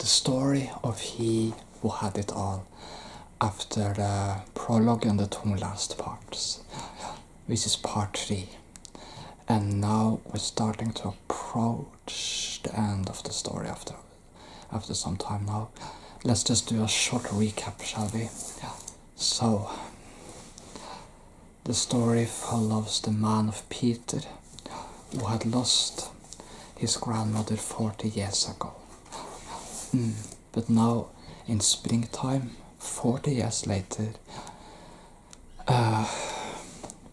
the story of he who had it all, after the prologue and the two last parts, which is part 3. And now we're starting to approach the end of the story after some time now. Let's just do a short recap, shall we? So, the story follows the man of Peter, who had lost his grandmother 40 years ago. But now, in springtime, 40 years later,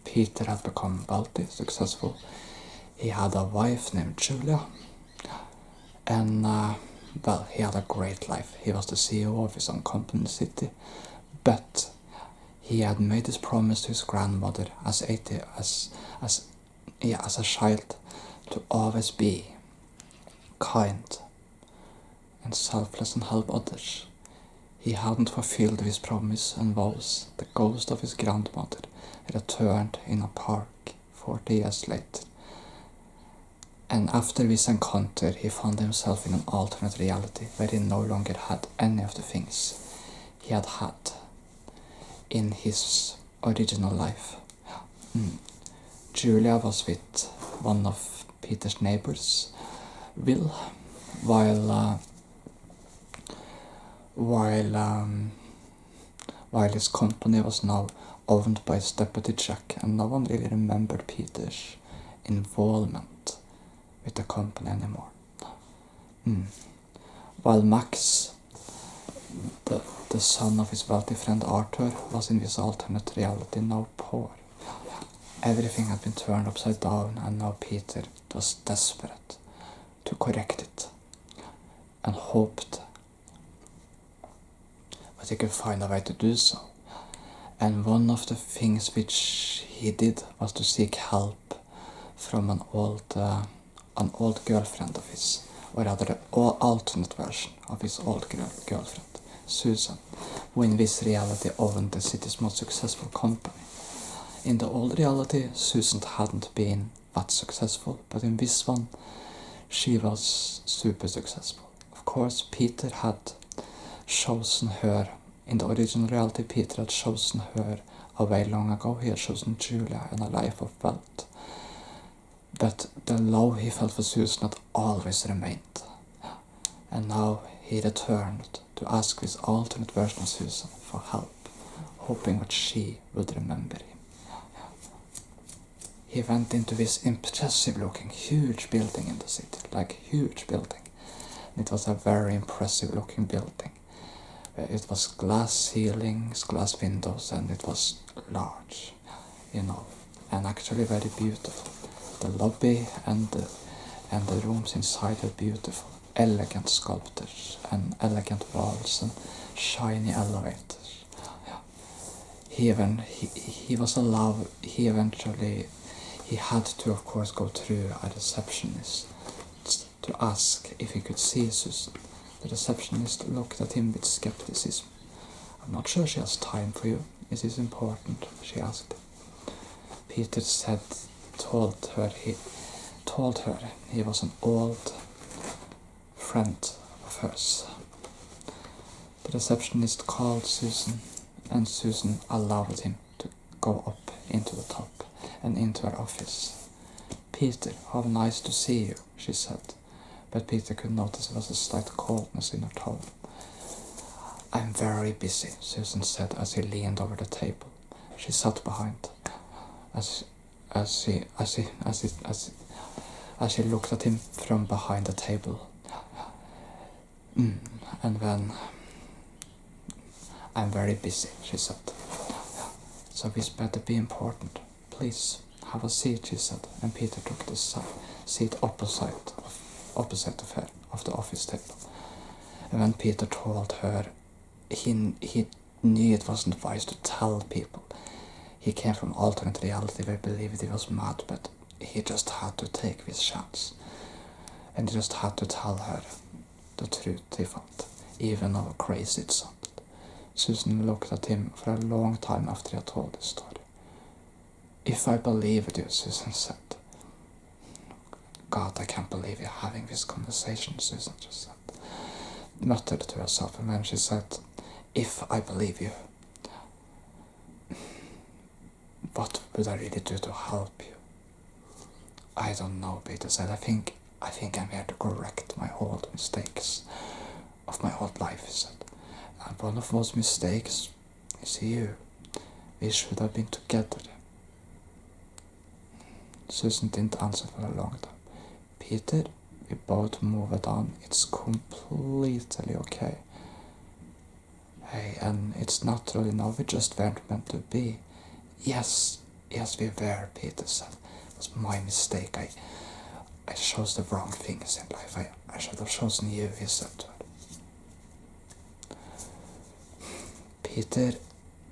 Peter had become wealthy, successful. He had a wife named Julia, and he had a great life. He was the CEO of his own company in the city, but he had made his promise to his grandmother as a child to always be kind and selfless and help others. He hadn't fulfilled his promise, and was the ghost of his grandmother returned in a park 40 years later. And after this encounter, he found himself in an alternate reality where he no longer had any of the things he had had in his original life. Julia was with one of Peter's neighbors, Will, while his company was now owned by his deputy Jack, and no one really remembered Peter's involvement with the company anymore. While Max, the son of his wealthy friend Arthur, was in this alternate reality, now poor. Everything had been turned upside down, and now Peter was desperate to correct it, and hoped that he could find a way to do so. And one of the things which he did was to seek help from an old girlfriend of his, or rather an alternate version of his old girlfriend, Susan, who in this reality owned the city's most successful company. In the old reality, Susan hadn't been that successful, but in this one, she was super successful. Of course, Peter had chosen her. In the original reality, Peter had chosen her away long ago. He had chosen Julia and a life of wealth. But the love he felt for Susan had always remained. And now he returned to ask this alternate version of Susan for help, hoping that she would remember him. He went into this impressive-looking, huge building in the city, huge building. It was a very impressive-looking building. It was glass ceilings, glass windows, and it was large, and actually very beautiful. The lobby and the rooms inside were beautiful, elegant sculptures and elegant walls and shiny elevators. He had to, of course, go through a receptionist to ask if he could see Susan. The receptionist looked at him with skepticism. "I'm not sure she has time for you. Is this important?" she asked. Peter told her he was an old friend of hers. The receptionist called Susan, and Susan allowed him to go up into the top and into her office. "Peter, how nice to see you," she said. But Peter could notice there was a slight coldness in her tone. "I'm very busy," Susan said as he leaned over the table. She sat behind. As she looked at him from behind the table. And then, "I'm very busy," she said. "So this better be important. Please, have a seat," she said, and Peter took the seat opposite of her, of the office table. And when Peter told her, he knew it wasn't wise to tell people. He came from alternate reality where he believed he was mad, but he just had to take this chance. And he just had to tell her the truth he felt, even how crazy it sounded. Susan looked at him for a long time after he had told his story. "If I believed you," Susan said. "God, I can't believe you're having this conversation," Susan just said. muttered to herself, and then she said, "If I believe you, what would I really do to help you?" "I don't know," Peter said. I think I'm here to correct my old mistakes of my old life," he said. "And one of those mistakes is you. We should have been together." Susan didn't answer for a long time. "Peter, we both moved on. It's completely okay. Hey, and it's not really now, we just weren't meant to be." Yes, we were," Peter said. "It was my mistake. I chose the wrong things in life. I should have chosen you," he said to her. "Peter,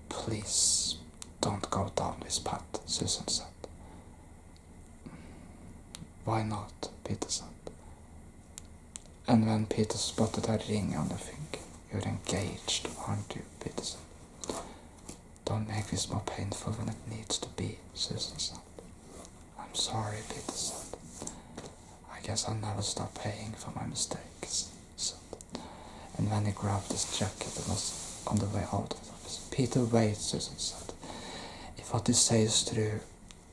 please, don't go down this path," Susan said. "Why not?" Peter said. And when Peter spotted her ring on the finger, "You're engaged, aren't you?" Peter said. "Don't make this more painful than it needs to be," Susan said. "I'm sorry," Peter said. "I guess I'll never stop paying for my mistakes," he said. And then he grabbed his jacket and was on the way out of the office. "Peter, wait," Susan said. "If what you say is true,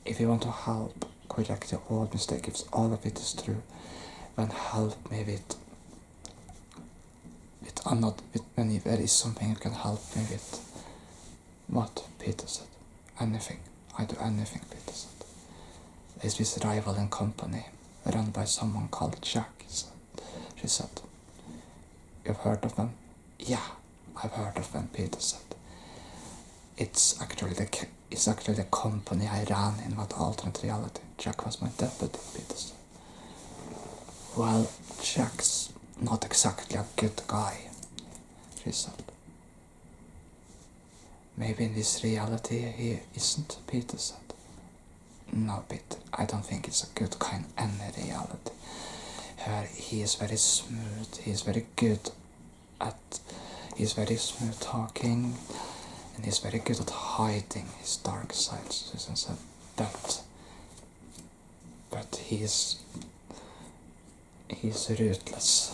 if you want to help correct your old mistake, if all of it is true, then help me with when there is something you can help me with." "What?" Peter said. "Anything. I do anything," Peter said. "There's this rival and company run by someone called Jack," she said. "You've heard of them?" "Yeah, I've heard of them," Peter said. It's actually the company I ran in that alternate reality. Jack was my deputy," Peter said. "Well, Jack's not exactly a good guy," she said. "Maybe in this reality he isn't," Peter said. "No, Peter, I don't think he's a good guy in any reality. He is very smooth, he's very smooth talking, and he's very good at hiding his dark side," Susan said. But he's ruthless."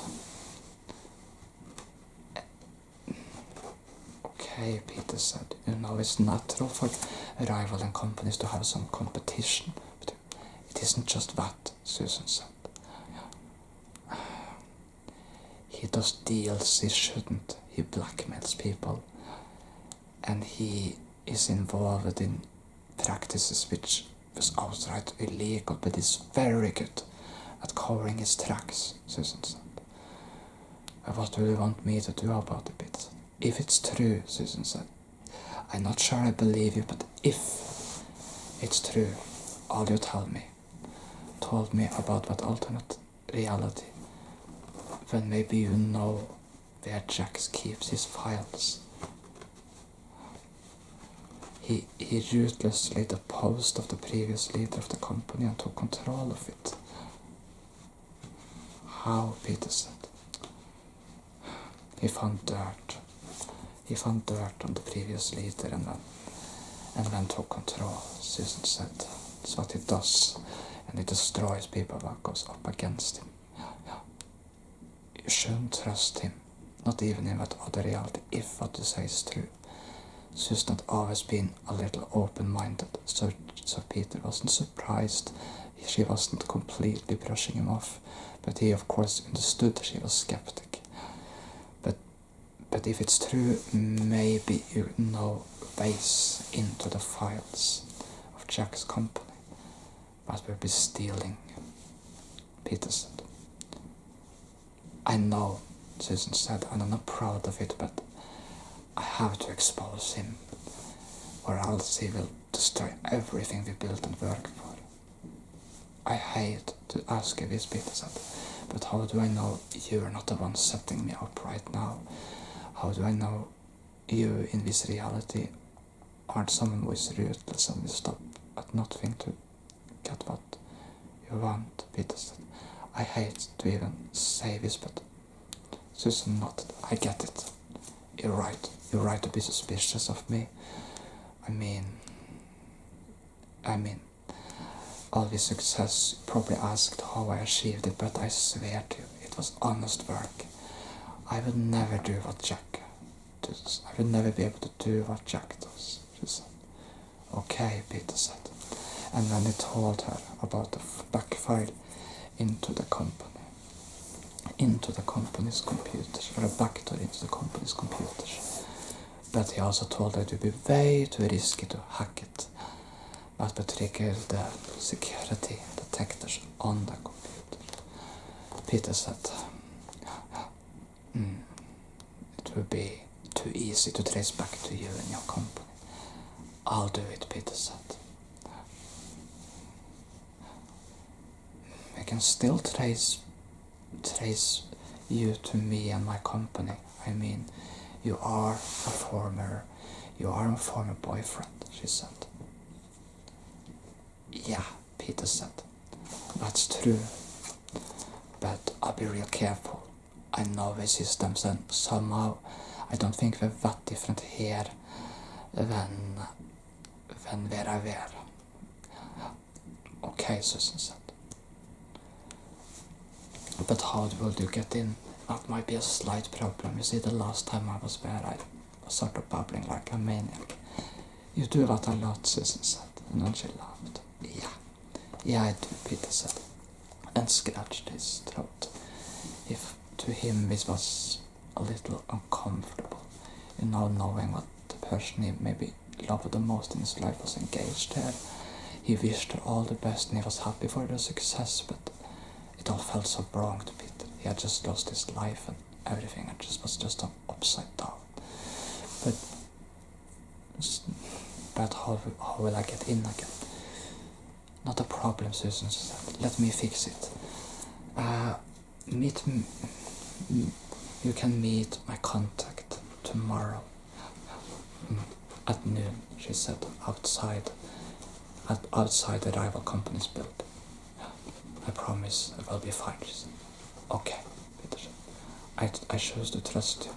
"Okay," Peter said. "You know, it's natural for rival and companies to have some competition. But it isn't just that," Susan said. "He does deals he shouldn't. He blackmails people. And he is involved in practices which was outright illegal, but he's very good at covering his tracks," Susan said. "What do you want me to do about it, Peter said. "If it's true," Susan said. "I'm not sure I believe you, but if it's true, all you told me about that alternate reality, then maybe you know where Jack keeps his files. He ruthlessly deposed of the previous leader of the company and took control of it." "How?" Peter said. He found dirt on the previous leader and then took control," Susan said. "That's what he does, and he destroys people that goes up against him. You shouldn't trust him, not even in that other reality, if what you say is true." Susan had always been a little open-minded, so Peter wasn't surprised. She wasn't completely brushing him off, but he of course understood she was skeptic. But if it's true, maybe you know ways into the files of Jack's company that will be stealing, Peter said. "I know," Susan said, "and I'm not proud of it, but I have to expose him, or else he will destroy everything we built and worked for." "I hate to ask you this," Peter said, "but how do I know you're not the one setting me up right now? How do I know you in this reality aren't someone who is ruthless and will stop at nothing to get what you want?" Peter said. "I hate to even say this, but..." Susan nodded. "I get it. You're right. You're right to be suspicious of me. I mean, all this success, you probably asked how I achieved it, but I swear to you, it was honest work. I would never do what Jack does. I would never be able to do what Jack does, she said. Okay, Peter said. And then he told her about the backfire into the company's computers, or a backdoor into the company's computers. But he also told her it would be way too risky to hack it, but to trigger the security detectors on the computer. Peter said, it would be too easy to trace back to you and your company. I'll do it, Peter said. I can still trace you to me and my company. I mean, you are a former boyfriend, she said. Yeah, Peter said. That's true. But I'll be real careful. I know the systems, and somehow I don't think we're that different here than where I were. Okay, Susan said. But how will you get in? That might be a slight problem. You see, the last time I was there, I was sort of babbling like a maniac. You do that a lot, Susan said, and then she laughed. Yeah, I do, Peter said, and scratched his throat. If to him this was a little uncomfortable, knowing what the person he maybe loved the most in his life was engaged here. He wished her all the best and he was happy for their success, but it all felt so wrong to Peter. He had just lost his life and everything was just upside down. But how will I get in again? Not a problem, Susan said. Let me fix it. You can meet my contact tomorrow at noon, she said, outside the rival company's building. I promise it will be fine, she said. Okay, Peter said. I choose to trust you.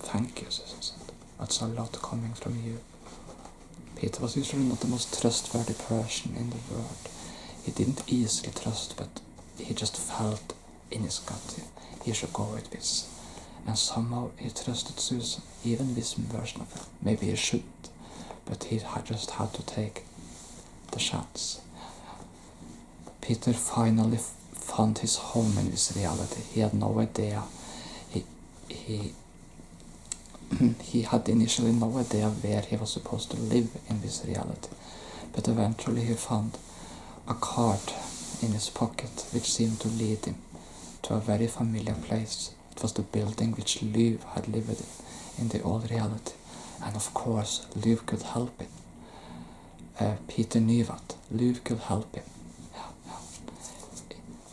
Thank you, Susan said. That's a lot coming from you. Peter was usually not the most trustworthy person in the world. He didn't easily trust, but he just felt in his gut he should go with this. And somehow he trusted Susan, even this version of her. Maybe he shouldn't, but he just had to take the chance. Peter finally found his home in this reality. He had no idea. He had initially no idea where he was supposed to live in this reality, but eventually he found a card in his pocket which seemed to lead him to a very familiar place. It was the building which Liv had lived in the old reality, and of course Liv could help him. Peter knew that Liv could help him.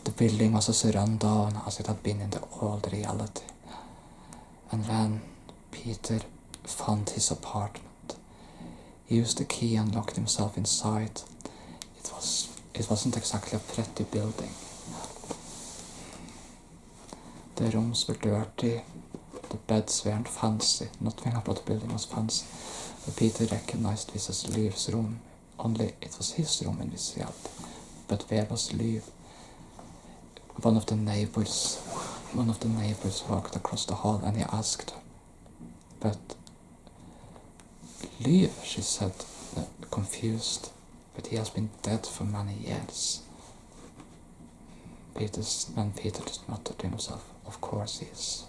The building was as run down as it had been in the old reality. And then Peter found his apartment. He used the key and locked himself inside. It wasn't exactly a pretty building. The rooms were dirty, the beds weren't fancy, nothing about the building was fancy. But Peter recognized this as Liv's room, only it was his room in this reality. But where was Liv? One of the neighbors walked across the hall and he asked her. But Liv, she said, confused, but he has been dead for many years. Peter just muttered to himself, of course he is.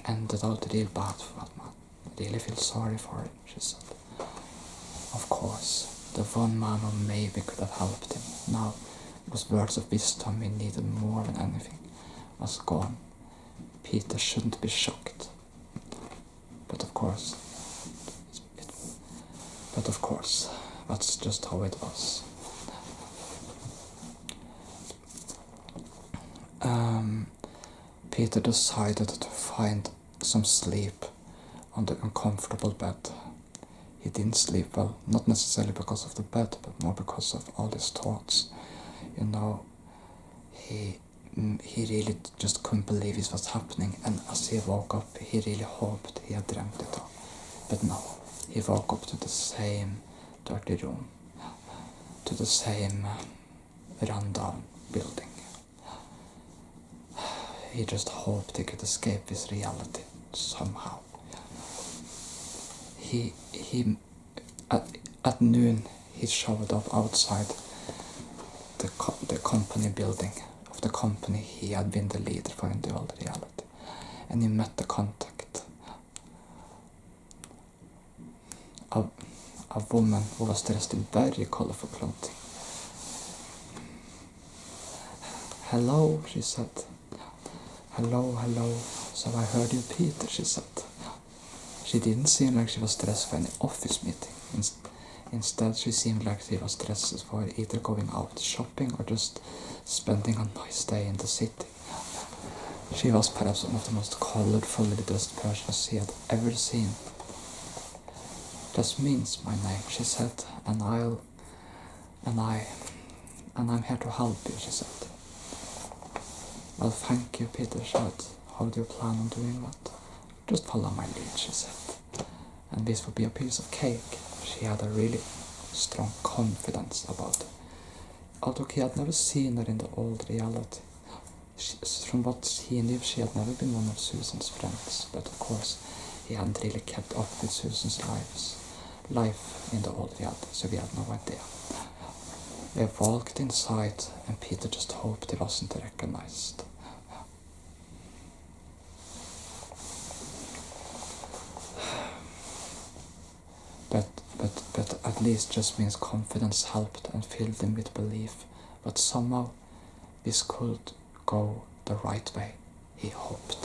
Ended out real bad for that man. I really feel sorry for him, she said. Of course, the one man who maybe could have helped him. Now, it was words of wisdom he needed more than anything. Was gone. Peter shouldn't be shocked. But of course, that's just how it was. Peter decided to find some sleep on the uncomfortable bed. He didn't sleep well, not necessarily because of the bed, but more because of all his thoughts. He really just couldn't believe this was happening, and as he woke up, he really hoped he had dreamt it all. But no, he woke up to the same dirty room, to the same rundown building. He just hoped he could escape his reality somehow. At noon, he showed up outside the company building of the company he had been the leader for in the old reality. And he met the contact. A woman who was dressed in very colorful clothing. "Hello," she said. Hello. So I heard you, Peter," she said. She didn't seem like she was dressed for any office meeting. Instead, she seemed like she was dressed for either going out shopping or just spending a nice day in the city. She was perhaps one of the most colorfully dressed persons he had ever seen. "Jasmine's my name," she said, and I'm here to help you," she said. "Well, thank you," Peter said. "How do you plan on doing that?" "Just follow my lead," she said. And this would be a piece of cake. She had a really strong confidence about it. Although he had never seen her in the old reality. From what he knew, she had never been one of Susan's friends, but of course, he hadn't really kept up with Susan's life in the old reality, so we had no idea. They walked inside, and Peter just hoped he wasn't recognized. But at least Jasmine's confidence helped and filled him with belief. But somehow this could go the right way, he hoped.